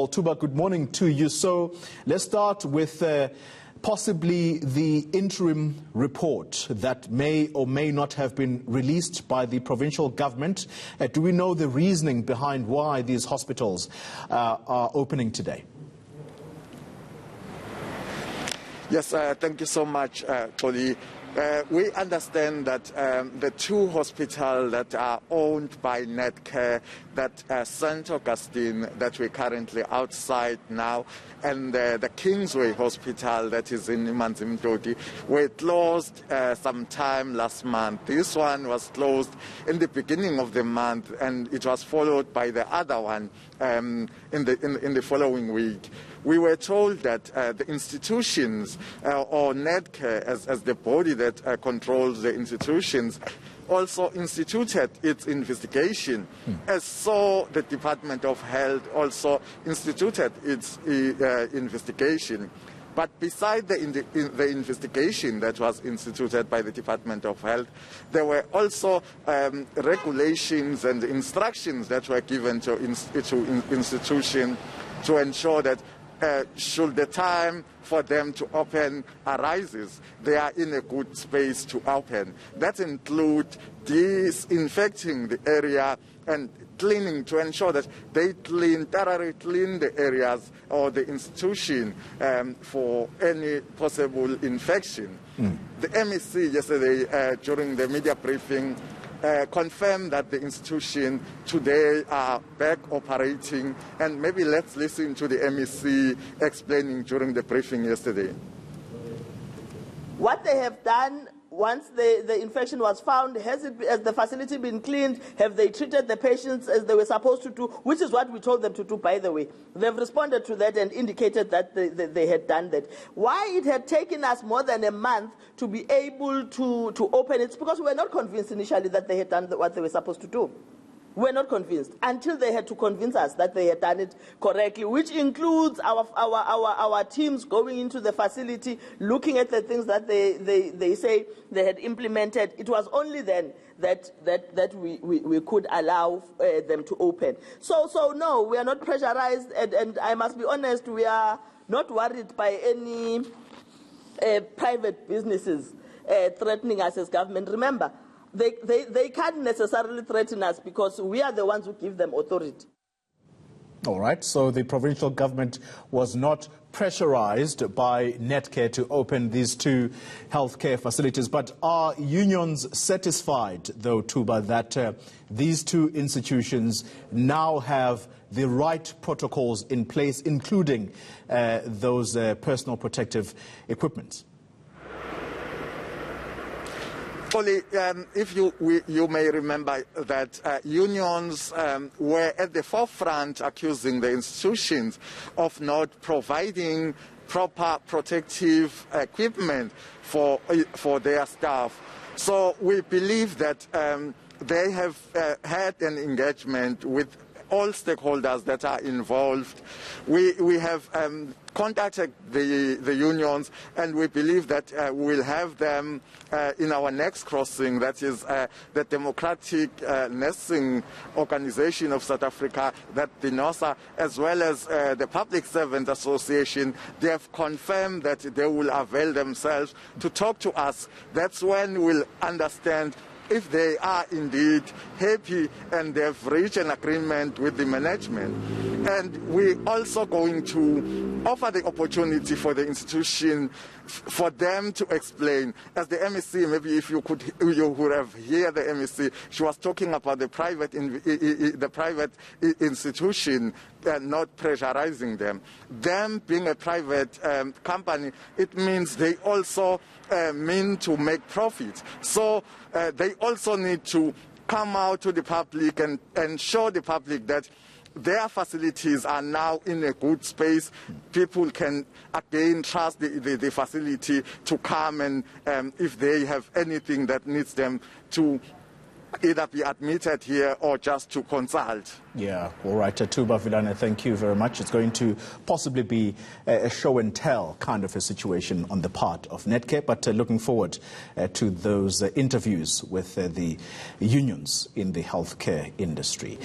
Well, Tuba, good morning to you. So let's start with possibly the interim report that may or may not have been released by the provincial government. Do we know the reasoning behind why these hospitals are opening today? Yes, thank you so much, Toli. We understand that the two hospitals that are owned by Netcare, that St. Augustine that we're currently outside now, and the Kingsway hospital that is in Imanzimtoti, were closed sometime last month. This one was closed in the beginning of the month, and it was followed by the other one in the following week. We were told that the institutions, or Netcare as the body that controls the institutions, also instituted its investigation. As so the Department of Health also instituted its investigation. But beside the investigation that was instituted by the Department of Health, there were also regulations and instructions that were given to institutions to ensure that should the time for them to open arises, they are in a good space to open. That includes disinfecting the area and cleaning to ensure that they thoroughly clean the areas or the institution for any possible infection. The MEC yesterday during the media briefing confirmed that the institution today are back operating, and maybe let's listen to the MEC explaining during the briefing yesterday. What they have done once the infection was found, has the facility been cleaned? Have they treated the patients as they were supposed to do? Which is what we told them to do, by the way. They've responded to that and indicated that they had done that. Why it had taken us more than a month to be able to open it, because we were not convinced initially that they had done what they were supposed to do. We're not convinced until they had to convince us that they had done it correctly, which includes our teams going into the facility, looking at the things that they say they had implemented. It was only then that we could allow them to open. So no, we are not pressurized, and I must be honest, we are not worried by any private businesses threatening us as government. Remember, they can't necessarily threaten us because we are the ones who give them authority. All right, so the provincial government was not pressurized by Netcare to open these two healthcare facilities. But are unions satisfied, though, Tuba, that these two institutions now have the right protocols in place, including those personal protective equipment? Only, if you may remember that unions were at the forefront accusing the institutions of not providing proper protective equipment for their staff. So we believe that they have had an engagement with all stakeholders that are involved. We have contacted the unions, and we believe that we'll have them in our next crossing, that is the Democratic Nursing Organization of South Africa, that the NOSA, as well as the Public Servants Association. They have confirmed that they will avail themselves to talk to us. That's when we'll understand if they are indeed happy and they've reached an agreement with the management. And we're also going to offer the opportunity for the institution for them to explain. As the MEC, maybe if you would have heard the MEC, she was talking about the private institution not pressurizing them. Them being a private company, it means they also mean to make profit. So they also need to come out to the public and show the public that their facilities are now in a good space. People can again trust the facility to come and if they have anything that needs them to either be admitted here or just to consult. Yeah, all right. Tuba Vilana, thank you very much. It's going to possibly be a show and tell kind of a situation on the part of Netcare, but looking forward to those interviews with the unions in the healthcare industry.